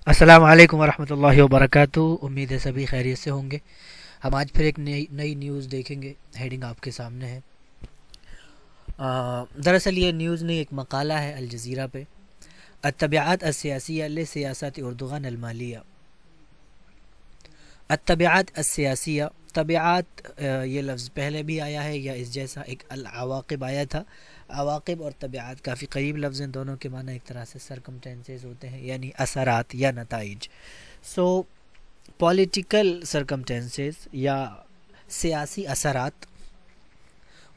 السلام علیکم ورحمۃ اللہ وبرکاتہ۔ امید ہے سبھی خیریت سے ہوں گے۔ ہم آج پھر ایک نئی نیوز دیکھیں گے۔ ہیڈنگ آپ کے سامنے ہے۔ دراصل یہ نیوز نہیں، ایک مقالہ ہے الجزیرہ پہ، التبعات السیاسیہ لسیاست اردوغان المالیہ۔ التبعات السیاسیہ، طبعات یہ لفظ پہلے بھی آیا ہے یا اس جیسا ایک العواقب آیا تھا۔ عواقب اور طبعات کافی قریب لفظ ہیں، دونوں کے معنی ایک طرح سے سرکمٹینسز ہوتے ہیں، یعنی اثرات یا نتائج۔ پولیٹیکل سرکمٹینسز یا سیاسی اثرات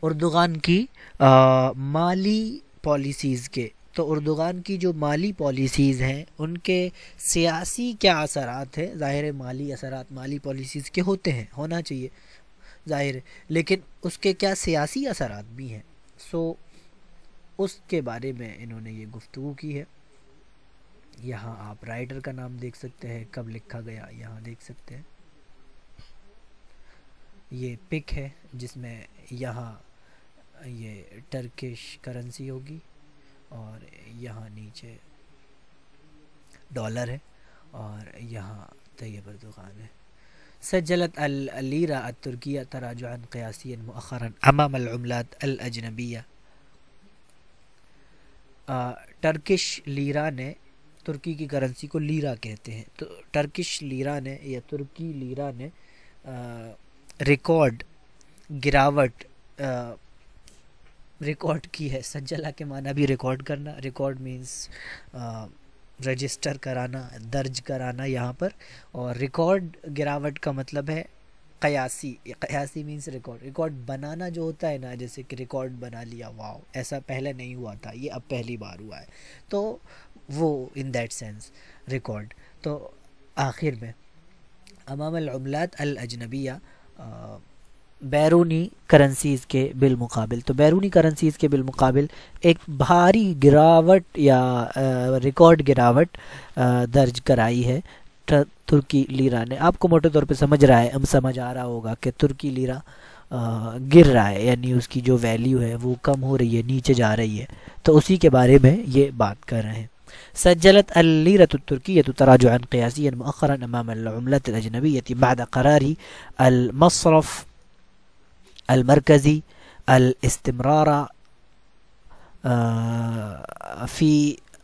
اردوغان کی مالی پالیسیز کے، تو اردوغان کی جو مالی پالیسیز ہیں ان کے سیاسی کیا اثرات ہیں؟ ظاہر ہے مالی اثرات مالی پالیسیز کے ہوتے ہیں، ہونا چاہیے ظاہر ہے، لیکن اس کے کیا سیاسی اثرات بھی ہیں؟ اس کے بارے میں انہوں نے یہ گفتگو کی ہے۔ یہاں آپ رائٹر کا نام دیکھ سکتے ہیں، کب لکھا گیا یہاں دیکھ سکتے ہیں۔ یہ پک ہے جس میں یہاں یہ ٹرکش کرنسی ہوگی اور یہاں نیچے ڈالر ہے اور یہاں طیب اردوغان ہے۔ سجلت اللیرہ الترکیہ تراجعا قیاسیا مؤخرا امام العملات الاجنبیہ۔ ٹرکش لیرہ نے، ترکی کی کرنسی کو لیرہ کہتے ہیں، تو ٹرکش لیرہ نے یا ترکی لیرہ نے ریکارڈ گراوٹ ریکارڈ کی ہے۔ سجلہ کے معنی بھی ریکارڈ کرنا، ریکارڈ مینس رجسٹر کرانا، درج کرانا یہاں پر، اور ریکارڈ گراوٹ کا مطلب ہے قیاسی۔ قیاسی مینس ریکارڈ بنانا جو ہوتا ہے نا، جیسے کہ ریکارڈ بنا لیا، واو، ایسا پہلے نہیں ہوا تھا، یہ اب پہلی بار ہوا ہے، تو وہ ان دیٹ سینس ریکارڈ۔ تو آخر میں امام العملات الاجنبیہ، بیرونی کرنسیز کے بالمقابل، تو بیرونی کرنسیز کے بالمقابل ایک بھاری گراوٹ یا ریکارڈ گراوٹ درج کرائی ہے ترکی لیرہ نے۔ آپ کو موٹے طور پہ سمجھ آ رہا ہوگا کہ ترکی لیرہ گر رہا ہے، یعنی اس کی جو ویلیو ہے وہ کم ہو رہی ہے، نیچے جا رہی ہے، تو اسی کے بارے میں یہ بات کر رہے ہیں۔ سجلت اللیرة التركية تراجعا قياسيا مؤخرا امام العملات الاجنبية بعد قرار المصرف المركزي الاستمرار في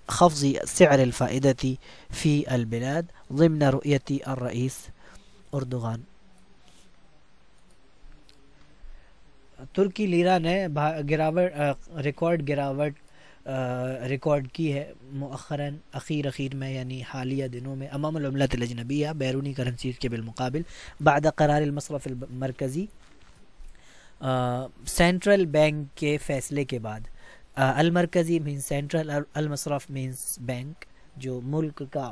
خفض سعر الفائدة في البلاد ضمن رؤية الرئيس اردوغان۔ ترکی لیرہ نے ریکارڈ گراوٹ ریکارڈ کی ہے مؤخراً، اخیر میں، یعنی حالیہ دنوں میں، امام العملات الاجنبیہ، بیرونی کرنسیز کے بالمقابل، بعد قرار المصرف المرکزی، سینٹرل بینک کے فیصلے کے بعد۔ المرکزی مینس سینٹرل، المصرف مینس بینک، جو ملک کا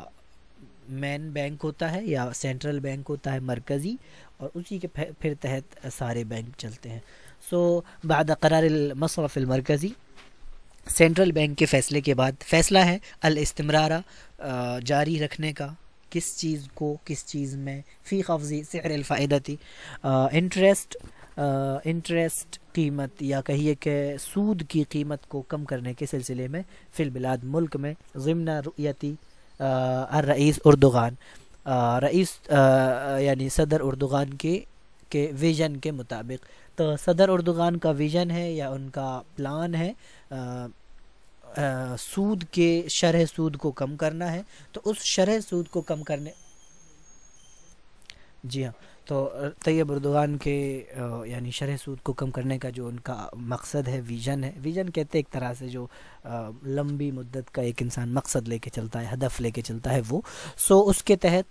مین بینک ہوتا ہے یا سینٹرل بینک ہوتا ہے مرکزی، اور اسی کے پھر تحت سارے بینک چلتے ہیں۔ بعد قرار المصرف المرکزی، سینٹرل بینک کے فیصلے کے بعد، فیصلہ ہے الاستمرار، جاری رکھنے کا، کس چیز کو، کس چیز میں، فی خفض سعر الفائدتی، انٹرسٹ قیمت، یا کہیے کہ سود کی قیمت کو کم کرنے کے سلسلے میں، فی البلاد ملک میں، ضمن رؤیتی الرئیس اردوغان، رئیس یعنی صدر اردوغان کے ویژن کے مطابق۔ تو صدر اردوغان کا ویژن ہے یا ان کا پلان ہے سود کے شرح سود کو کم کرنا ہے، تو اس شرح سود کو کم کرنے، جی ہاں، تو طیب اردوغان کے یعنی شرح سود کو کم کرنے کا جو ان کا مقصد ہے، ویژن ہے، ویژن کہتے ہیں ایک طرح سے جو لمبی مدت کا ایک انسان مقصد لے کے چلتا ہے، ہدف لے کے چلتا ہے، وہ اس کے تحت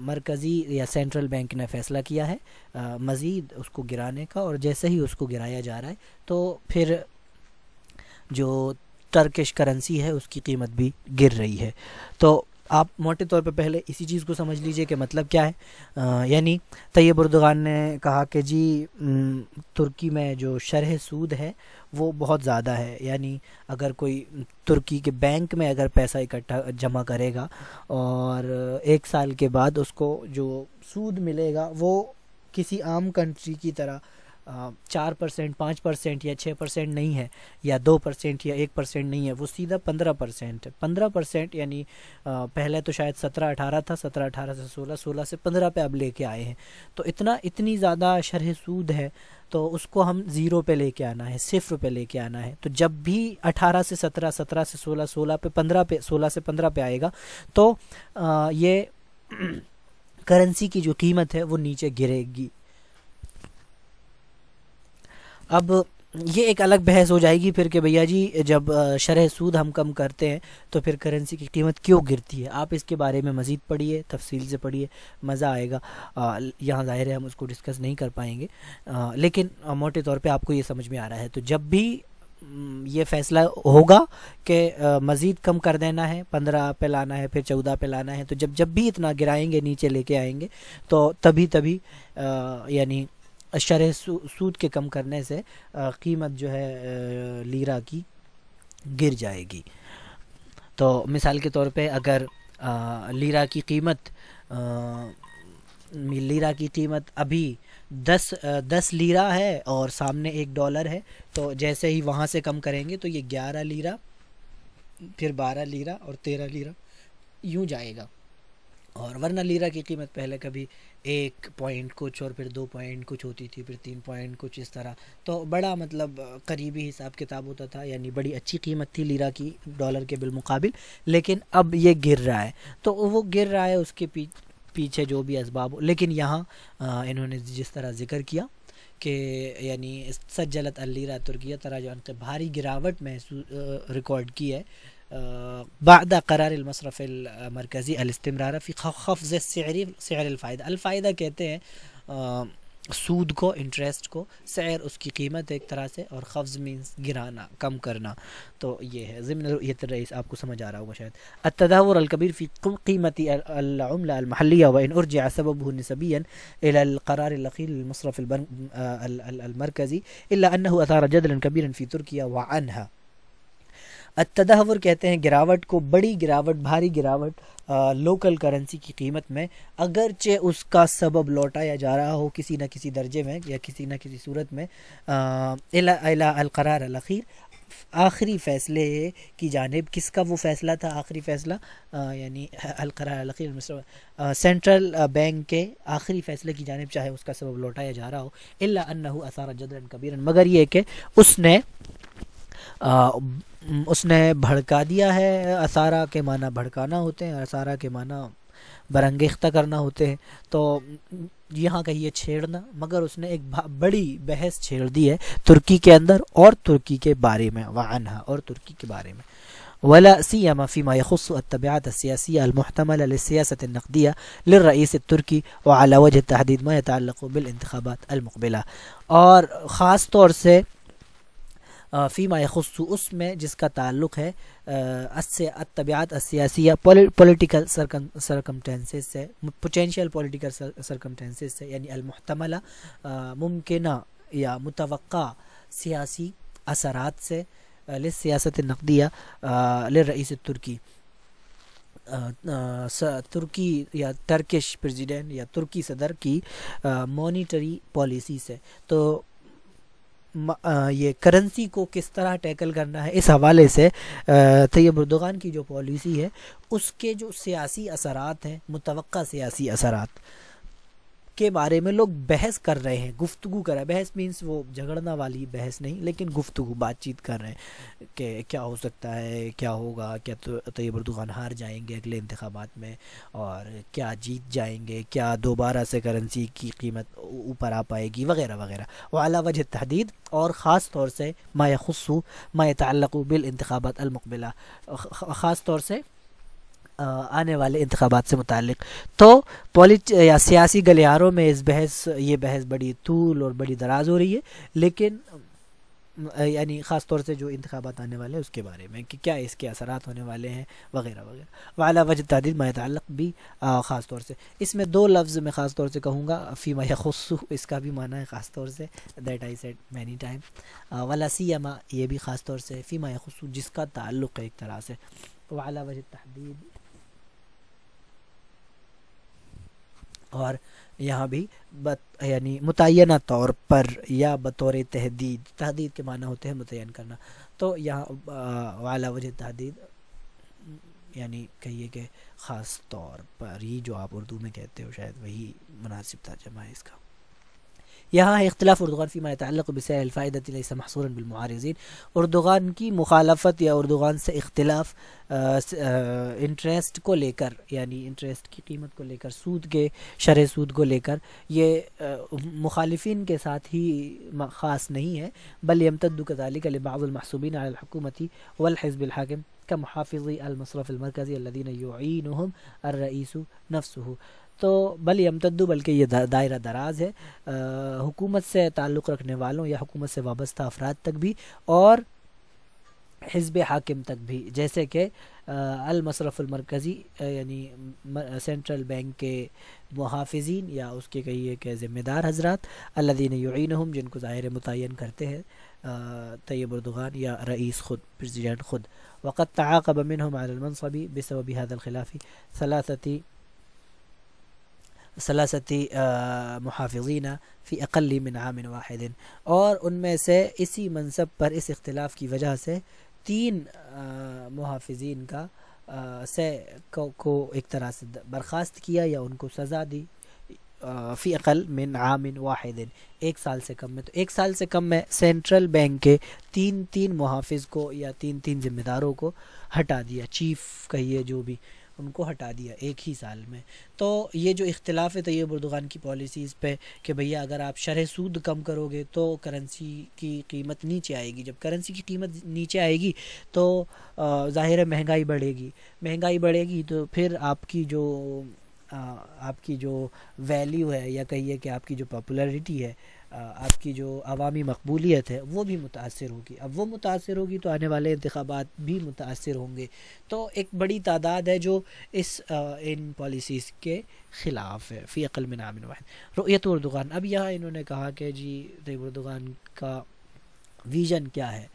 مرکزی یا سینٹرل بینک نے فیصلہ کیا ہے مزید اس کو گرانے کا، اور جیسے ہی اس کو گرایا جا رہا ہے تو پھر جو ٹرکش کرنسی ہے اس کی قیمت بھی گر رہی ہے۔ تو آپ موٹے طور پہ پہلے اسی چیز کو سمجھ لیجئے کہ مطلب کیا ہے۔ یعنی طیب اردوغان نے کہا کہ جی ترکی میں جو شرح سود ہے وہ بہت زیادہ ہے، یعنی اگر کوئی ترکی کے بینک میں اگر پیسہ اکٹھا جمع کرے گا اور 1 سال کے بعد اس کو جو سود ملے گا وہ کسی عام کنٹری کی طرح 4%, 5% یا 6% نہیں ہے، یا 2% یا 1% نہیں ہے، وہ سیدھا 15% ہے۔ 15% یعنی پہلے تو شاید 17-18 تھا، 17-18 سے 16، 16 سے 15 پہ اب لے کے آئے ہیں۔ تو اتنی زیادہ شرح سود ہے، تو اس کو ہم 0 پہ لے کے آنا ہے، 0 پہ لے کے آنا ہے۔ تو جب بھی 18 سے 17، 17 سے 16، 16 پہ 15 پہ، 16 سے 15 پہ آئے گا، تو یہ کرنسی کی جو قیمت ہے وہ نیچے گرے گی۔ اب یہ ایک الگ بحث ہو جائے گی پھر کہ بھیا جی جب شرح سود ہم کم کرتے ہیں تو پھر کرنسی کی قیمت کیوں گرتی ہے۔ آپ اس کے بارے میں مزید پڑھیے، تفصیل سے پڑھیے، مزہ آئے گا۔ یہاں ظاہر ہے ہم اس کو ڈسکس نہیں کر پائیں گے، لیکن موٹے طور پہ آپ کو یہ سمجھ میں آ رہا ہے۔ تو جب بھی یہ فیصلہ ہوگا کہ مزید کم کر دینا ہے، 15 پہ لانا ہے، پھر 14 پہ لانا ہے، تو جب بھی اتنا گرائیں گے، نیچے لے کے آئیں گے، تو تبھی یعنی شرح سود کے کم کرنے سے قیمت جو ہے لیرہ کی گر جائے گی۔ تو مثال کے طور پہ اگر لیرہ کی قیمت ابھی 10 لیرہ ہے اور سامنے $1 ہے، تو جیسے ہی وہاں سے کم کریں گے تو یہ 11 لیرہ، پھر 12 لیرہ اور 13 لیرہ یوں جائے گا۔ اور ورنہ لیرہ کی قیمت پہلے کبھی 1 پوائنٹ کچھ اور پھر 2 پوائنٹ کچھ ہوتی تھی، پھر 3 پوائنٹ کچھ، اس طرح۔ تو بڑا مطلب قریبی حساب کتاب ہوتا تھا، یعنی بڑی اچھی قیمت تھی لیرہ کی ڈالر کے بالمقابل۔ لیکن اب یہ گر رہا ہے، تو وہ گر رہا ہے اس کے پیچھے جو بھی اسباب ہو۔ لیکن یہاں انہوں نے جس طرح ذکر کیا کہ یعنی سجلت اللیرہ ترکیہ تراجعاً کہ بھاری گراوٹ ریکارڈ کی ہے بعد قرار المصرف المرکزی الاستمرار فی خفض سعر الفائدہ۔ الفائدہ کہتے ہیں سود کو، انٹرسٹ کو، سعر اس کی قیمت ایک طرح سے، اور خفض مینس گرانا، کم کرنا۔ تو یہ ہے ضمن رؤیت الرئیس، آپ کو سمجھ آ رہا ہوگا شاید۔ التدهور الكبير في قيمة العملة المحلية وإن أرجع سببه نسبيا إلى القرار الأخير للمصرف المركزي إلا أنه أثار جدلا كبيرا في تركيا وعنها۔ التدہور کہتے ہیں گراوٹ کو، بڑی گراوٹ، بھاری گراوٹ لوکل کرنسی کی قیمت میں، اگرچہ اس کا سبب لوٹایا جا رہا ہو کسی نہ کسی درجے میں یا کسی نہ کسی صورت میں الی القرار الاخیر، آخری فیصلے کی جانب۔ کس کا وہ فیصلہ تھا آخری فیصلہ؟ یعنی القرار الاخیر سینٹرل بینک کے آخری فیصلے کی جانب، چاہے اس کا سبب لوٹایا جا رہا ہو۔ الا انہ اثار جدلا کبیرا، مگر یہ کہ اس نے بھڑکا دیا ہے۔ اثارہ کے معنی بھڑکانا ہوتے ہیں، اثارہ کے معنی برانگیختہ کرنا ہوتے ہیں۔ تو یہاں کہیے چھیڑنا، مگر اس نے ایک بڑی بحث چھیڑ دی ہے ترکی کے اندر اور ترکی کے بارے میں، وعنہا، اور ترکی کے بارے میں۔ ولا سيما فيما يخص التبعات السياسية المحتملة للسياسة النقدية للرئيس التركي وعلى وجه التحديد ما يتعلق بالانتخابات المقبلة، اور خاص طور سے فیما یخص اس میں جس کا تعلق ہے التبعات السیاسیہ، پولیٹیکل سرکمٹینسز سے، پوٹینشیل پولیٹیکل سرکمٹینسز سے، یعنی المحتملہ ممکنہ یا متوقع سیاسی اثرات سے، للسیاست النقدیہ للرئیس الترکی، ترکی یا ٹرکش پریزیڈنٹ یا ترکی صدر کی مانیٹری پالیسی سے۔ تو یہ کرنسی کو کس طرح ٹیکل کرنا ہے، اس حوالے سے طیب اردوغان کی جو پالیسی ہے اس کے جو سیاسی اثرات ہیں، متوقع سیاسی اثرات کے بارے میں لوگ بحث کر رہے ہیں، گفتگو کر رہے ہیں۔ بحث مینس وہ جھگڑنا والی بحث نہیں، لیکن گفتگو، بات چیت کر رہے ہیں کہ کیا ہو سکتا ہے، کیا ہوگا، کیا طیب اردوغان ہار جائیں گے اگلے انتخابات میں، اور کیا جیت جائیں گے، کیا دوبارہ سے کرنسی کی قیمت اوپر آ پائے گی، وغیرہ وغیرہ۔ وعلی وجہ التحدید، اور خاص طور سے ما یخص ما یتعلق بالانتخابات المقبلہ، خاص طور سے آنے والے انتخابات سے متعلق۔ تو یا سیاسی گلیاروں میں یہ بحث بڑی طول اور بڑی دراز ہو رہی ہے، لیکن یعنی خاص طور سے جو انتخابات آنے والے ہیں اس کے بارے میں کہ کیا اس کے اثرات ہونے والے ہیں، وغیرہ وغیرہ۔ وعلی وجہ تحدید ما یتعلق بھی خاص طور سے، اس میں 2 لفظ میں خاص طور سے کہوں گا، فیما یخص اس کا بھی معنی ہے خاص طور سے، that I said many time, ولا سیما یہ بھی خاص طور سے، فیما یخص جس کا تعلق ہے ایک طرح سے۔ وعلی وجہ تحدید اور یہاں بھی یعنی متعینہ طور پر یا بطور تحدید، تحدید کے معنی ہوتے ہیں متعین کرنا، تو یہاں وعلی وجہ تحدید یعنی کہیے کہ خاص طور پر، یہ جو آپ اردو میں کہتے ہو شاید وہی مناسب ترجمہ ہے اس کا۔ یہاں ہے اختلاف اردوغان فیما یتعلق بسائر الفائدۃ لیس محصورا بالمعارضین، اردوغان کی مخالفت یا اردوغان سے اختلاف انٹرسٹ کو لے کر، یعنی انٹرسٹ کی قیمت کو لے کر، سود کے شرح سود کو لے کر، یہ مخالفین کے ساتھ ہی خاص نہیں ہے، بل یمتد کذلک لبعض المحسوبین علی الحکومۃ والحزب الحاکم کمحافظی المصرف المرکزی الذین یعینہم الرئیس نفسہ۔ تو بل یمتد، بلکہ یہ دائرہ دراز ہے حکومت سے تعلق رکھنے والوں یا حکومت سے وابستہ افراد تک بھی، اور حزب حاکم تک بھی، جیسے کہ المصرف المرکزی یعنی سینٹرل بینک کے محافظین یا اس کے کہیے کہ ذمہ دار حضرات، الذین یعینہم جن کو ظاہر متعین کرتے ہیں طیب اردوغان یا رئیس خود، پریزیڈنٹ خود۔ وقد تعاقب منهم على المنصب بسبب هذا الخلاف ثلاثة محافظین فی اقل من عام واحد، اور ان میں سے اسی منصب پر اس اختلاف کی وجہ سے 3 محافظین کا کو ایک طرح سے برخاست کیا یا ان کو سزا دی، فی اقل من عام واحد، 1 سال سے کم میں۔ تو 1 سال سے کم میں سینٹرل بینک کے 3 محافظ کو یا 3 ذمہ داروں کو ہٹا دیا، چیف کہیے جو بھی، ان کو ہٹا دیا 1 ہی سال میں۔ تو یہ جو اختلاف ہے طیب اردوغان کی پالیسیز پہ کہ بھیا اگر آپ شرح سود کم کرو گے تو کرنسی کی قیمت نیچے آئے گی، جب کرنسی کی قیمت نیچے آئے گی تو ظاہر ہے مہنگائی بڑھے گی تو پھر آپ کی جو ویلیو ہے یا کہیے کہ آپ کی جو پاپولیرٹی ہے، آپ کی جو عوامی مقبولیت ہے وہ بھی متاثر ہوگی۔ اب وہ متاثر ہوگی تو آنے والے انتخابات بھی متاثر ہوں گے۔ تو ایک بڑی تعداد ہے جو ان پالیسیز کے خلاف ہے، فی اقل من عام واحد۔ رؤیت اردوغان، اب یہاں انہوں نے کہا کہ جی طیب اردوغان کا ویژن کیا ہے۔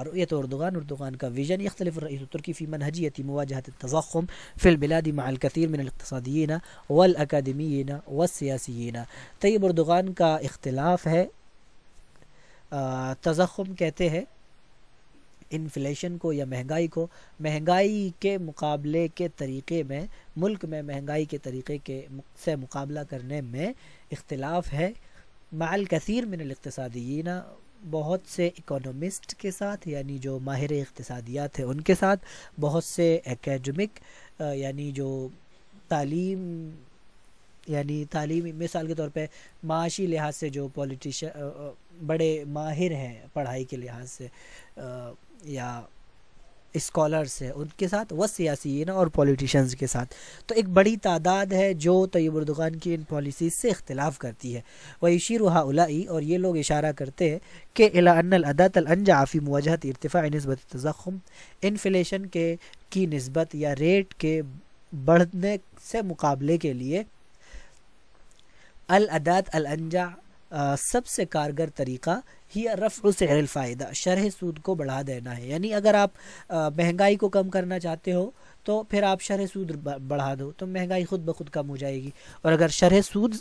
رؤیت اردوغان کا ویژن، یختلف الرئیس الترکی فی منہجیت مواجہۃ التضخم فی البلاد مع الکثیر من الاقتصادیین والاکادمیین والسیاسیین۔ طیب اردوغان کا اختلاف ہے، تضخم کہتے ہیں انفلیشن کو یا مہنگائی کو، مہنگائی کے مقابلے کے طریقے میں، ملک میں مہنگائی کے طریقے سے مقابلہ کرنے میں اختلاف ہے، مع الکثیر من الاقتصادیین، بہت سے اکونومسٹ کے ساتھ یعنی جو ماہر اقتصادیات ہیں ان کے ساتھ، بہت سے اکیڈمک یعنی جو تعلیمی مثال کے طور پہ معاشی لحاظ سے جو بڑے ماہر ہیں پڑھائی کے لحاظ سے یا اسکالرس ہیں ان کے ساتھ، وہ سیاسیین اور پولیٹیشنز کے ساتھ۔ تو ایک بڑی تعداد ہے جو طیب اردوغان کی ان پالیسیز سے اختلاف کرتی ہے۔ وَيُشِيرُ هؤلاء، اور یہ لوگ اشارہ کرتے ہیں کہ إِلَىٰ أَنَّ الْأَدَاةَ الْأَنْجَعَ فِي مُوَاجَهَةِ ارتفاع نسبة التضخم، انفلیشن کی نسبت یا ریٹ کے بڑھنے سے مقابلے کے لیے، الادات الانجع، سب سے کارگر طریقہ ہی رفع سعر الفائدہ، شرح سود کو بڑھا دینا ہے۔ یعنی اگر آپ مہنگائی کو کم کرنا چاہتے ہو تو پھر آپ شرح سود بڑھا دو تو مہنگائی خود بخود کم ہو جائے گی، اور اگر شرح سود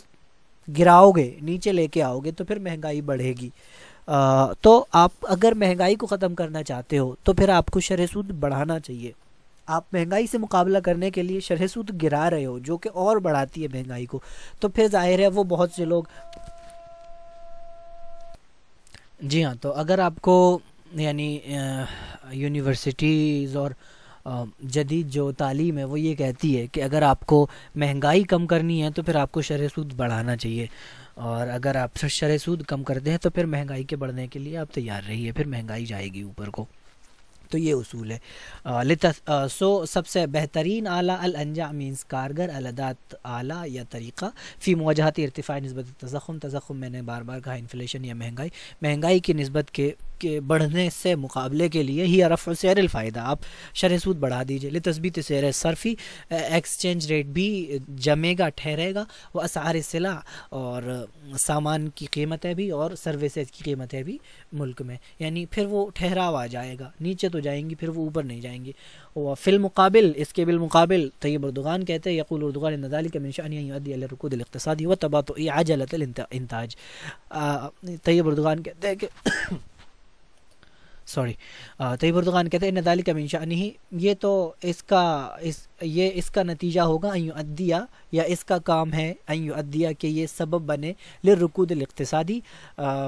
گراؤ گے، نیچے لے کے آؤ گے تو پھر مہنگائی بڑھے گی۔ تو آپ اگر مہنگائی کو ختم کرنا چاہتے ہو تو پھر آپ کو شرح سود بڑھانا چاہیے۔ آپ مہنگائی سے مقابلہ کرنے کے لیے شرح سود گرا رہے ہو جو کہ اور بڑھاتی ہے مہنگائی کو، تو پھر ظاہر ہے وہ بہت سے لوگ، جی ہاں، تو اگر آپ کو یعنی یونیورسٹیز اور جدید جو تعلیم ہے وہ یہ کہتی ہے کہ اگر آپ کو مہنگائی کم کرنی ہے تو پھر آپ کو شرح سود بڑھانا چاہیے، اور اگر آپ شرح سود کم کرتے ہیں تو پھر مہنگائی کے بڑھنے کے لیے آپ تیار رہیے، پھر مہنگائی جائے گی اوپر کو۔ تو یہ اصول ہے۔ سب سے بہترین آلہ الانجع مینس کارگر، الادات آلہ یا طریقہ، فی مواجہت ارتفاع نسبت تضخم، میں نے بار بار کہا انفلیشن یا مہنگائی کی نسبت کے کے بڑھنے سے مقابلے کے لیے ہی رفع سعر الفائدہ، آپ شرح سود بڑھا دیجئے، لتثبیت سعر صرفی، ایکسچینج ریٹ بھی جمے گا، ٹھہرے گا، وہ اسعار السلع، اور سامان کی قیمتیں بھی اور سروسز کی قیمتیں بھی ملک میں، یعنی پھر وہ ٹھہراو آ جائے گا، نیچے تو جائیں گی پھر وہ اوپر نہیں جائیں گی۔ وفی المقابل، اس کے بالمقابل طیب اردغان کہتے ہیں یقول اردغان ان ذلك من شأنه ان يؤدي الى الركود الاقتصادي وتباطؤ عجلة الانتاج۔ طیب اردغان کہتے ہیں کہ طیب اردغان کہتے ہیں ان ذالک من شأنہ، یہ تو اس کا نتیجہ ہوگا ان یؤدیہ، یا اس کا کام ہے ان یؤدیہ کہ یہ سبب بنے للرکود الاقتصادی،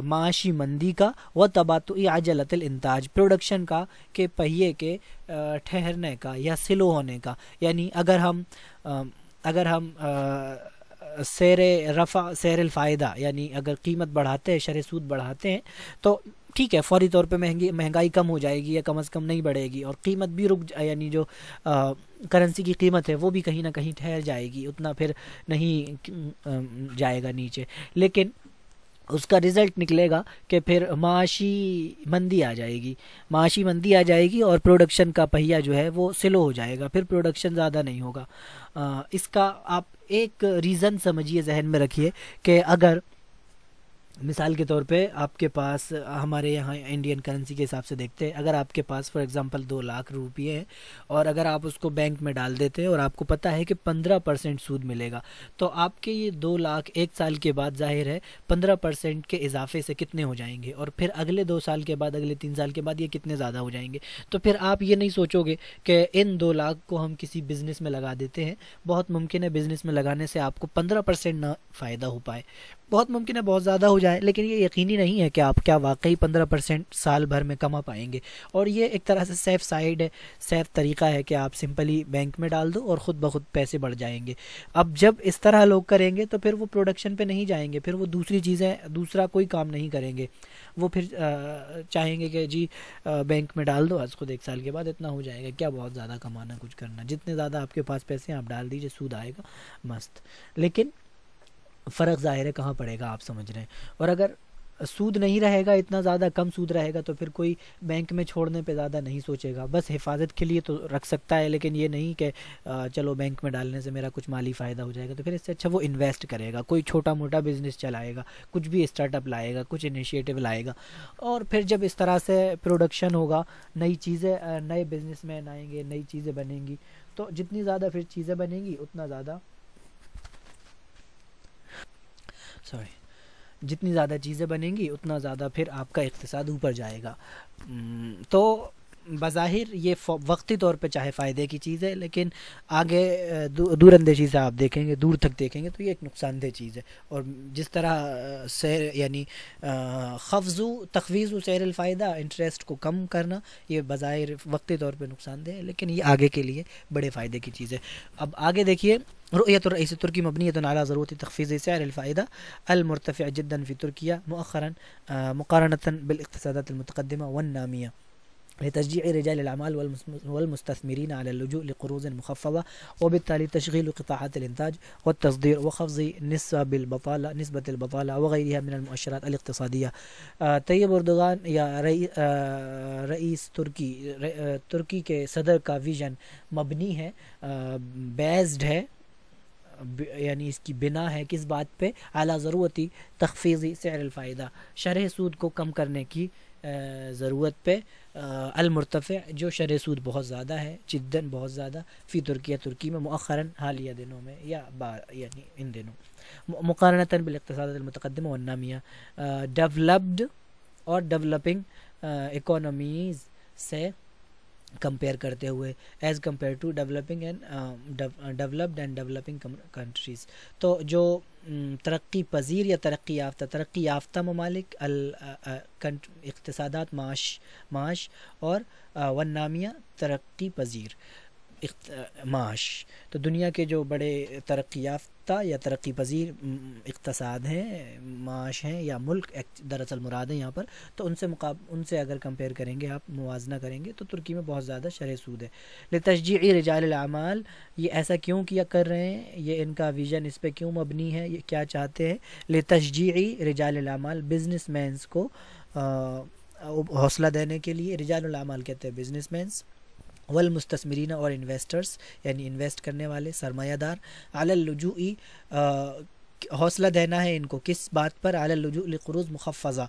معاشی مندی کا، و تباطؤ عجلۃ الانتاج، پروڈکشن کا، کہ پہیے کے ٹھہرنے کا یا سلو ہونے کا، یعنی اگر ہم سیر الفائدہ، یعنی اگر قیمت بڑھاتے ہیں، شرح سود بڑھاتے ہیں، تو ٹھیک ہے فوری طور پہ مہنگائی کم ہو جائے گی یا کم از کم نہیں بڑھے گی، اور قیمت بھی یعنی جو کرنسی کی قیمت ہے وہ بھی کہیں نہ کہیں ٹھہر جائے گی، اتنا پھر نہیں جائے گا نیچے، لیکن اس کا رزلٹ نکلے گا کہ پھر معاشی مندی آ جائے گی اور پروڈکشن کا پہیہ جو ہے وہ سلو ہو جائے گا، پھر پروڈکشن زیادہ نہیں ہوگا۔ اس کا آپ ایک ریزن سمجھیے، ذہن میں رکھیے کہ اگر مثال کے طور پہ آپ کے پاس، ہمارے یہاں انڈین کرنسی کے حساب سے دیکھتے ہیں، اگر آپ کے پاس فار ایگزامپل 2 لاکھ روپیے ہیں اور اگر آپ اس کو بینک میں ڈال دیتے ہیں اور آپ کو پتہ ہے کہ 15% سود ملے گا، تو آپ کے یہ 2 لاکھ 1 سال کے بعد ظاہر ہے 15% کے اضافے سے کتنے ہو جائیں گے، اور پھر اگلے 2 سال کے بعد، اگلے 3 سال کے بعد یہ کتنے زیادہ ہو جائیں گے۔ تو پھر آپ یہ نہیں سوچو گے کہ ان 2 لاکھ کو ہم کسی بزنس میں لگا دیتے ہیں، بہت ممکن ہے بزنس میں لگانے سے آپ کو 15% نہ فائدہ ہو پائے، بہت ممکن ہے بہت زیادہ ہو جائے، لیکن یہ یقینی نہیں ہے کہ آپ کیا واقعی 15% سال بھر میں کما پائیں گے، اور یہ ایک طرح سے سیف سائیڈ ہے، سیف طریقہ ہے کہ آپ سمپلی بینک میں ڈال دو اور خود بخود پیسے بڑھ جائیں گے۔ اب جب اس طرح لوگ کریں گے تو پھر وہ پروڈکشن پہ نہیں جائیں گے، پھر وہ دوسرا کوئی کام نہیں کریں گے، وہ پھر چاہیں گے کہ جی بینک میں ڈال دو، آج خود 1 سال کے بعد اتنا ہو جائے گا، کیا بہت زیادہ کمانا، کچھ کرنا، جتنے زیادہ آپ کے پاس پیسے ہیں آپ ڈال دیجئے، سود آئے گا مست۔ لیکن فرق ظاہر ہے کہاں پڑے گا، آپ سمجھ رہے ہیں۔ اور اگر سود نہیں رہے گا، اتنا زیادہ کم سود رہے گا، تو پھر کوئی بینک میں چھوڑنے پہ زیادہ نہیں سوچے گا، بس حفاظت کے لیے تو رکھ سکتا ہے، لیکن یہ نہیں کہ چلو بینک میں ڈالنے سے میرا کچھ مالی فائدہ ہو جائے گا، تو پھر اس سے اچھا وہ انویسٹ کرے گا، کوئی چھوٹا موٹا بزنس چلائے گا، کچھ بھی اسٹارٹ اپ لائے گا، کچھ انیشیٹو لائے گا، اور پھر جب اس طرح سے پروڈکشن ہوگا، نئی چیزیں، نئے بزنس مین آئیں گے، نئی چیزیں بنیں گی، تو جتنی زیادہ پھر چیزیں بنیں گی جتنی زیادہ چیزیں بنیں گی اتنا زیادہ پھر آپ کا اقتصاد اوپر جائے گا۔ تو بظاہر یہ وقتی طور پہ چاہے فائدے کی چیز ہے، لیکن آگے دور اندیشی سے آپ دیکھیں گے، دور تک دیکھیں گے تو یہ ایک نقصان دہ چیز ہے، اور جس طرح یعنی تخفیض سعر الفائدہ، انٹرسٹ کو کم کرنا، یہ بظاہر وقتی طور پہ نقصان دہ ہے، لیکن یہ آگے کے لیے بڑے فائدے کی چیز ہے۔ اب آگے دیکھیے، رؤية الرئيس التركي مبنية على ضرورة تخفيض سعر الفائدة المرتفع جدا في تركيا مؤخرا مقارنة بالاقتصادات المتقدمة والنامية لتشجيع رجال الأعمال والمستثمرين على اللجوء لقروض مخفضة، وبالتالي تشغيل قطاعات الإنتاج والتصدير وخفض نسبة البطالة وغيرها من المؤشرات الاقتصادية۔ طیب اردغان یا رئیس ترکی کے صدر کا ویژن مبنی ہے، بیسڈ ہے، یعنی اس کی بنا ہے کس بات پہ، اعلیٰ ضرورتی تخفیض سعر الفائدہ، شرح سود کو کم کرنے کی ضرورت پہ، المرتفع جو شرح سود بہت زیادہ ہے، جداً بہت زیادہ، فی ترکی میں مؤخراً حالیہ دنوں میں، یا یعنی ان دنوں، مقارنتاً بالاقتصادات المتقدمہ والنامیہ، ڈیولپڈ اور ڈیولپنگ اکانومیز سے کمپیئر کرتے ہوئے، as compare to developing developed and developing countries, تو جو ترقی پذیر یا ترقی یافتہ ممالک، اقتصادات معاش اور والنامیہ ترقی پذیر معاش، تو دنیا کے جو بڑے ترقی یافتہ یا ترقی پذیر اقتصاد ہیں، معاش ہیں، یا ملک دراصل مراد ہے یہاں پر، تو ان سے اگر کمپیئر کریں گے، آپ موازنہ کریں گے، تو ترکی میں بہت زیادہ شرح سود ہے۔ لتشجیع رجال الاعمال، یہ ایسا کیوں کیا کر رہے ہیں، یہ ان کا ویژن اس پہ کیوں مبنی ہے، یہ کیا چاہتے ہیں، لتشجیع رجال الاعمال، بزنس مینز کو حوصلہ دینے کے لیے رجال الاعمال کہتے ہیں بزنس مینس، والمستثمرین اور انویسٹرز یعنی انویسٹ کرنے والے سرمایہ دار، علی اللجوء حوصلہ دینا ہے ان کو کس بات پر، علی اللجوء لقروض مخفضہ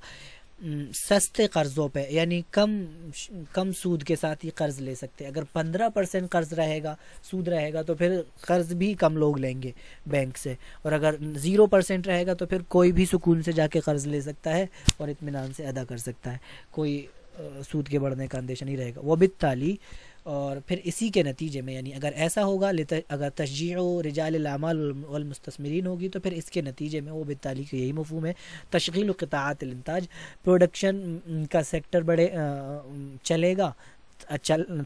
سستے قرضوں پہ، یعنی کم سود کے ساتھ ہی قرض لے سکتے ہیں۔ اگر 15% قرض رہے گا، سود رہے گا، تو پھر قرض بھی کم لوگ لیں گے بینک سے، اور اگر 0% رہے گا تو پھر کوئی بھی سکون سے جا کے قرض لے سکتا ہے اور اطمینان سے ادا کر سکتا ہے، کوئی سود کے بڑھنے کا اندیشہ نہیں رہے گا۔ وبالتالی اور پھر اسی کے نتیجے میں، یعنی اگر ایسا ہوگا، اگر تشجیع رجال الاعمال والمستثمرین ہوگی تو پھر اس کے نتیجے میں وہ بالتالی کا یہی مفہوم ہے، تشغیل قطاعات الانتاج، پروڈکشن کا سیکٹر چلے گا۔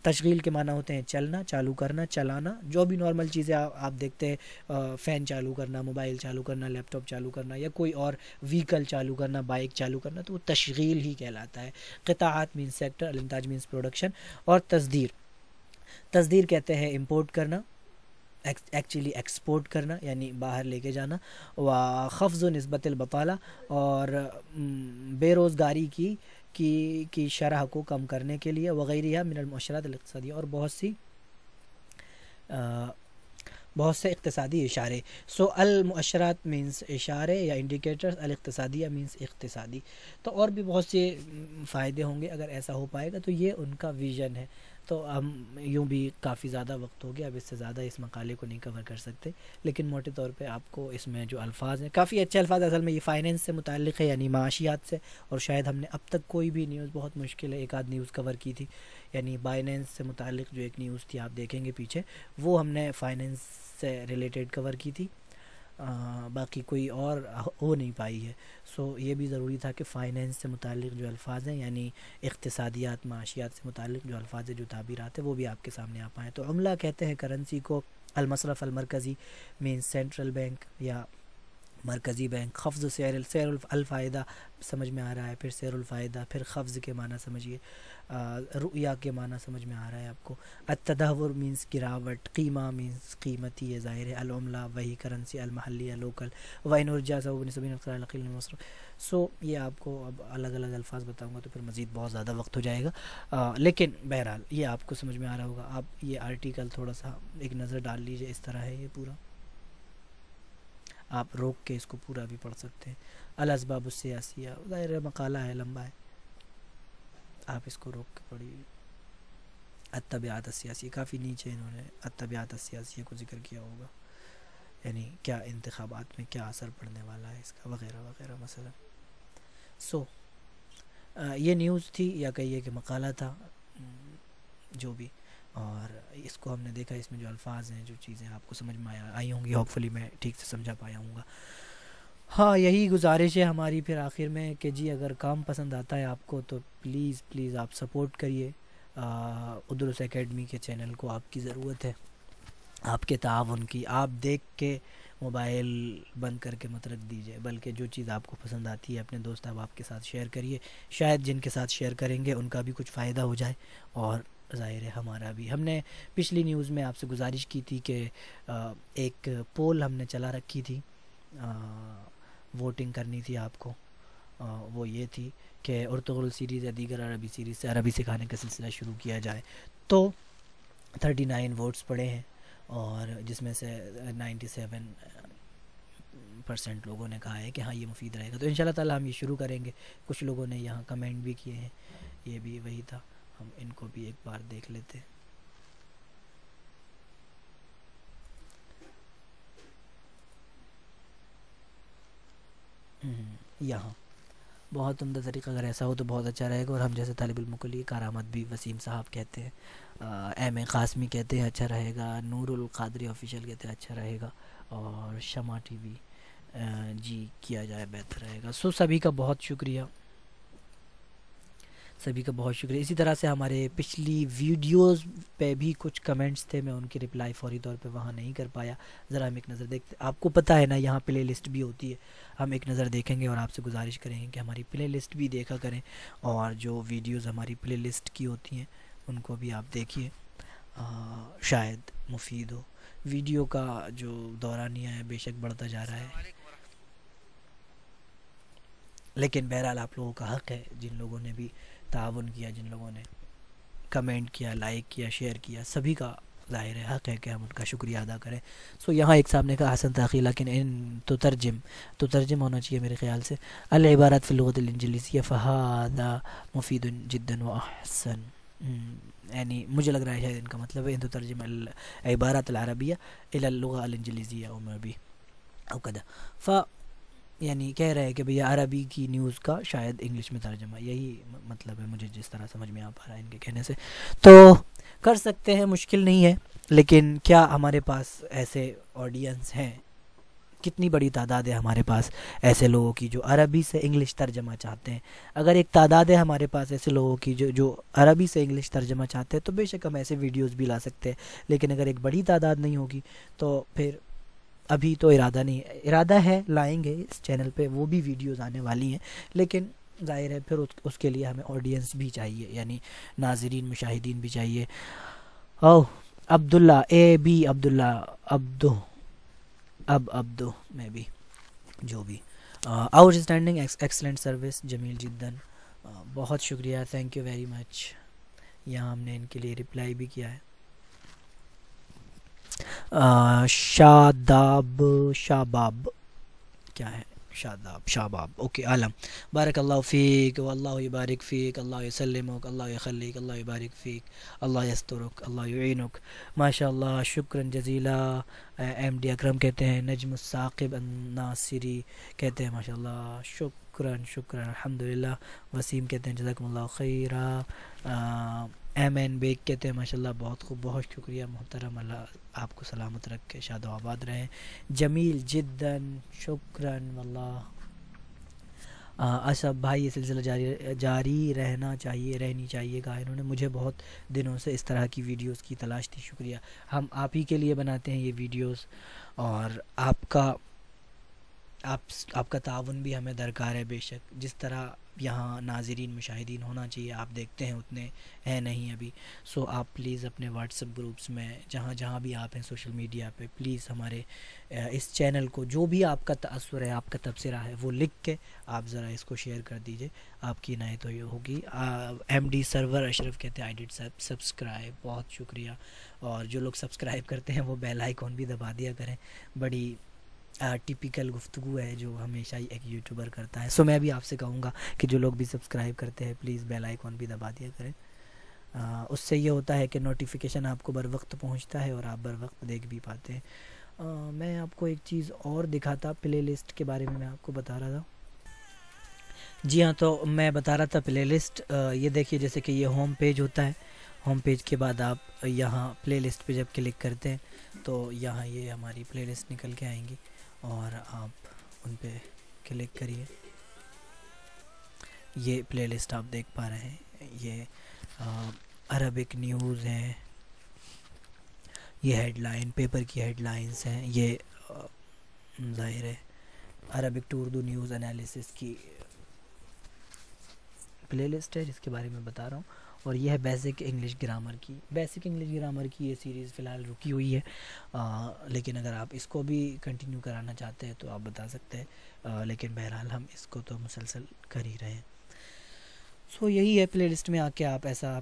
تشغیل کے معنی ہوتے ہیں چلنا، چالو کرنا، چلانا، جو بھی نارمل چیزیں آپ دیکھتے ہیں، فین چالو کرنا، موبائل چالو کرنا، لیپ ٹاپ چالو کرنا، یا کوئی اور وہیکل چالو کرنا، بائک چالو کرنا، تو وہ تشغیل ہی کہلاتا ہے۔ قطاعات مینس سیکٹر، الانتاج مینس پروڈکشن، اور تصدیر کہتے ہیں امپورٹ کرنا، ایکچولی ایکسپورٹ کرنا یعنی باہر لے کے جانا، وخفض نسبت البطالہ، اور بے روزگاری کی شرح کو کم کرنے کے لیے، وغیرہ من المؤشرات الاقتصادیہ، اور بہت سے اقتصادی اشارے۔ سو المؤشرات مینس اشارے یا انڈیکیٹرز، الاقتصادیہ مینس اقتصادی۔ تو اور بھی بہت سے فائدے ہوں گے اگر ایسا ہو پائے گا، تو یہ ان کا ویژن ہے۔ تو ہم یوں بھی کافی زیادہ وقت ہو گیا، اب اس سے زیادہ اس مقالے کو نہیں کور کر سکتے، لیکن موٹے طور پہ آپ کو اس میں جو الفاظ ہیں کافی اچھے الفاظ، اصل میں یہ فائنینس سے متعلق ہے، یعنی معاشیات سے، اور شاید ہم نے اب تک کوئی بھی نیوز، بہت مشکل ہے ایک آدھ نیوز کور کی تھی، یعنی بائنینس سے متعلق جو ایک نیوز تھی آپ دیکھیں گے پیچھے، وہ ہم نے فائنینس سے ریلیٹڈ کور کی تھی، باقی کوئی اور ہو نہیں پائی ہے۔ سو یہ بھی ضروری تھا کہ فائنینس سے متعلق جو الفاظ ہیں، یعنی اقتصادیات، معاشیات سے متعلق جو الفاظ ہیں، جو تعبیرات ہیں، وہ بھی آپ کے سامنے آ پائیں۔ تو عملہ کہتے ہیں کرنسی کو، المصرف المرکزی مینس سینٹرل بینک یا مرکزی بینک، خفض سعر الفائدہ سمجھ میں آ رہا ہے، پھر سعر الفائدہ، پھر خفض کے معنی سمجھیے، رؤیہ کے معنی سمجھ میں آ رہا ہے آپ کو، التدہور مینس گراوٹ، قیمہ مینس قیمتی، یہ ظاہر ہے، العملہ وہی کرنسی، المحلی یا لوکل، وَإِنْ أُرْجَىٰ سَبَبٌ سَبِيلٌ اختراع العقيل المصرف۔ سو یہ آپ کو اب الگ الگ الفاظ بتاؤں گا تو پھر مزید بہت زیادہ وقت ہو جائے گا، لیکن بہرحال یہ آپ کو سمجھ میں آ رہا ہوگا۔ آپ یہ آرٹیکل تھوڑا سا ایک نظر ڈال لیجئے، اس طرح ہے یہ پورا، آپ روک کے اس کو پورا بھی پڑھ سکتے ہیں۔ الاسباب السیاسیہ، ظاہر مقالہ ہے، لمبا ہے، آپ اس کو روک کے پڑھیے۔ الطبیعت السیاسی، کافی نیچے انہوں نے الطبیعت السیاسیہ کو ذکر کیا ہوگا، یعنی کیا انتخابات میں کیا اثر پڑنے والا ہے اس کا، وغیرہ وغیرہ مثلا۔ سو یہ نیوز تھی، یا کہیے کہ مقالہ تھا، جو بھی، اور اس کو ہم نے دیکھا، اس میں جو الفاظ ہیں، جو چیزیں آپ کو سمجھ میں آئی ہوں گی، ہوپ فلی میں ٹھیک سے سمجھا پایا ہوں گا۔ ہاں یہی گزارش ہے ہماری پھر آخر میں کہ جی اگر کام پسند آتا ہے آپ کو تو پلیز پلیز آپ سپورٹ کریے ادروس اکیڈمی کے چینل کو، آپ کی ضرورت ہے، آپ کے تعاون کی۔ آپ دیکھ کے موبائل بند کر کے مت رکھ دیجیے، بلکہ جو چیز آپ کو پسند آتی ہے اپنے دوست احباب کے ساتھ شیئر کریے، شاید جن کے ساتھ شیئر کریں گے ان کا بھی کچھ فائدہ ہو جائے، اور ظاہر ہے ہمارا بھی۔ ہم نے پچھلی نیوز میں آپ سے گزارش کی تھی کہ ایک پول ہم نے چلا رکھی تھی، ووٹنگ کرنی تھی آپ کو، وہ یہ تھی کہ ارطغرل سیریز یا دیگر عربی سیریز سے عربی سکھانے کا سلسلہ شروع کیا جائے۔ تو 39 ووٹس پڑے ہیں، اور جس میں سے 97% لوگوں نے کہا ہے کہ ہاں یہ مفید رہے گا، تو انشاءاللہ تعالی ہم یہ شروع کریں گے۔ کچھ لوگوں نے یہاں کمنٹ بھی کیے ہیں، یہ بھی وہی تھا، ہم ان کو بھی ایک بار دیکھ لیتے ہیں۔ یہاں بہت عمدہ طریقہ، اگر ایسا ہو تو بہت اچھا رہے گا، اور ہم جیسے طالب علموں کے لیے کارآمد بھی وسیم صاحب کہتے ہیں، ایم اے قاسمی کہتے ہیں اچھا رہے گا، نور القادری آفیشیل کہتے ہیں اچھا رہے گا، اور شمع ٹی وی جی کیا جائے بہتر رہے گا۔ سو سبھی کا بہت شکریہ، سبھی کا بہت شکریہ۔ اسی طرح سے ہمارے پچھلی ویڈیوز پہ بھی کچھ کمنٹس تھے، میں ان کی رپلائی فوری طور پہ وہاں نہیں کر پایا، ذرا ہم ایک نظر دیکھتے، آپ کو پتہ ہے نا یہاں پلے لسٹ بھی ہوتی ہے، ہم ایک نظر دیکھیں گے اور آپ سے گزارش کریں گے کہ ہماری پلے لسٹ بھی دیکھا کریں، اور جو ویڈیوز ہماری پلے لسٹ کی ہوتی ہیں ان کو بھی آپ دیکھیے، شاید مفید ہو۔ ویڈیو کا جو دورانیہ ہے بے شک بڑھتا جا رہا ہے۔ لیکن بہرحال آپ لوگوں کا حق ہے، جن لوگوں نے بھی تعاون کیا، جن لوگوں نے کمنٹ کیا، لائک کیا، شیئر کیا، سبھی کا ظاہر ہے حق ہے کہ ہم ان کا شکریہ ادا کریں. سو یہاں ایک صاحب نے کہا حسن تاخی لیکن ان تترجم ہونا چاہیے میرے خیال سے، العبارات فی اللغۃ الانجلیزیہ فہذا مفید جدا واحسن. یعنی مجھے لگ رہا ہے شاید ان کا مطلب ہے ان تترجم العبارات العربیہ الی اللغہ الانجلیزیہ او میں بھی او کدا. یعنی کہہ رہے ہیں کہ بھیا عربی کی نیوز کا شاید انگلش میں ترجمہ، یہی مطلب ہے مجھے جس طرح سمجھ میں آ پا رہا ہے ان کے کہنے سے. تو کر سکتے ہیں، مشکل نہیں ہے، لیکن کیا ہمارے پاس ایسے آڈینس ہیں؟ کتنی بڑی تعداد ہے ہمارے پاس ایسے لوگوں کی جو عربی سے انگلش ترجمہ چاہتے ہیں؟ اگر ایک تعداد ہے ہمارے پاس ایسے لوگوں کی جو عربی سے انگلش ترجمہ چاہتے ہیں تو بے شک ہم ایسے ویڈیوز بھی لا سکتے ہیں. لیکن اگر ایک بڑی تعداد نہیں ہوگی تو پھر ابھی تو ارادہ نہیں ہے، ارادہ ہے لائیں گے اس چینل پہ، وہ بھی ویڈیوز آنے والی ہیں، لیکن ظاہر ہے پھر اس کے لیے ہمیں آڈینس بھی چاہیے، یعنی ناظرین مشاہدین بھی چاہیے. او عبداللہ عبداللہ عبدو میں بھی جو بھی آؤٹ اسٹینڈنگ ایکسلنٹ سروس، جمیل جدن، بہت شکریہ، تھینک یو ویری مچ. یہاں ہم نے ان کے لیے رپلائی بھی کیا ہے. شاباب کیا ہے؟ شاباب اوکے. عالم بارک اللہ فیک واللہ یبارک فیک، اللہ یسلمک، اللہ یخلیک، اللہ یبارک فیک، اللہ یسترک، اللہ یعینک. ماشاء اللہ، شکرا جزیلا. ایم ڈی اکرم کہتے ہیں، نجم الثاقب الناصری کہتے ہیں ماشاء اللہ، شکرا الحمدللہ. وسیم کہتے ہیں جزاکم اللہ خیرہ. ایم این بیگ کہتے ہیں ماشاء اللہ بہت خوب، بہت شکریہ محترم، اللہ آپ کو سلامت رکھے، شاد و آباد رہیں. جمیل جدن شکراً واللہ. اسب بھائی، یہ سلسلہ جاری رہنی چاہیے کہا انہوں نے. مجھے بہت دنوں سے اس طرح کی ویڈیوز کی تلاش تھی، شکریہ. ہم آپ ہی کے لیے بناتے ہیں یہ ویڈیوز، اور آپ کا تعاون بھی ہمیں درکار ہے. بے شک جس طرح یہاں ناظرین مشاہدین ہونا چاہیے آپ دیکھتے ہیں اتنے ہیں نہیں ابھی. سو آپ پلیز اپنے واٹس ایپ گروپس میں جہاں بھی آپ ہیں سوشل میڈیا پہ، پلیز ہمارے اس چینل کو، جو بھی آپ کا تأثر ہے، آپ کا تبصرہ ہے، وہ لکھ کے آپ ذرا اس کو شیئر کر دیجئے، آپ کی عنایت یہ ہوگی. ایم ڈی سرور اشرف کہتے ہیں آئی ڈیڈ سبسکرائب، بہت شکریہ. اور جو لوگ سبسکرائب کرتے ہیں وہ بیل آئیکن بھی دبا دیا کریں. بڑی ٹیپیکل گفتگو ہے جو ہمیشہ ہی ایک یوٹیوبر کرتا ہے. سو میں بھی آپ سے کہوں گا کہ جو لوگ بھی سبسکرائب کرتے ہیں پلیز بیل آئیکن بھی دبا دیا کریں. اس سے یہ ہوتا ہے کہ نوٹیفیکیشن آپ کو بر وقت پہنچتا ہے اور آپ بر وقت دیکھ بھی پاتے ہیں. میں آپ کو ایک چیز اور دکھاتا، پلے لسٹ کے بارے میں آپ کو بتا رہا تھا. جی ہاں، تو میں بتا رہا تھا پلے لسٹ. یہ دیکھیے جیسے کہ یہ ہوم پیج ہوتا ہے، ہوم پیج کے بعد آپ یہاں پلے لسٹ پہ جب کلک کرتے ہیں تو یہاں یہ ہماری پلے لسٹ نکل کے آئیں گی، اور آپ ان پہ کلک کریے. یہ پلے لسٹ آپ دیکھ پا رہے ہیں، یہ عربک نیوز ہیں، یہ ہیڈ لائن پیپر کی ہیڈ لائنز ہیں، یہ ظاہر ہے Arabic to Urdu news analysis کی پلے لسٹ ہے جس کے بارے میں بتا رہا ہوں. اور یہ ہے بیسک انگلش گرامر کی یہ سیریز فی الحال رکی ہوئی ہے، لیکن اگر آپ اس کو بھی کنٹینیو کرانا چاہتے ہیں تو آپ بتا سکتے ہیں، لیکن بہرحال ہم اس کو تو مسلسل کر ہی رہے ہیں. سو یہی ہے، پلے لسٹ میں آ کے آپ ایسا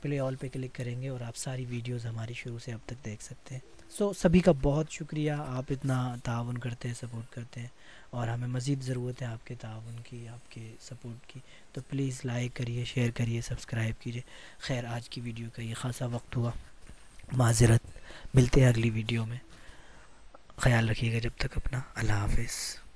پلے آل پہ کلک کریں گے اور آپ ساری ویڈیوز ہماری شروع سے اب تک دیکھ سکتے ہیں. سو سبھی کا بہت شکریہ، آپ اتنا تعاون کرتے ہیں، سپورٹ کرتے ہیں، اور ہمیں مزید ضرورت ہے آپ کے تعاون کی، آپ کے سپورٹ کی. تو پلیز لائک کریے، شیئر کریے، سبسکرائب کیجیے. خیر آج کی ویڈیو کا یہ خاصا وقت ہوا، معذرت. ملتے ہیں اگلی ویڈیو میں، خیال رکھیے گا جب تک اپنا. اللہ حافظ.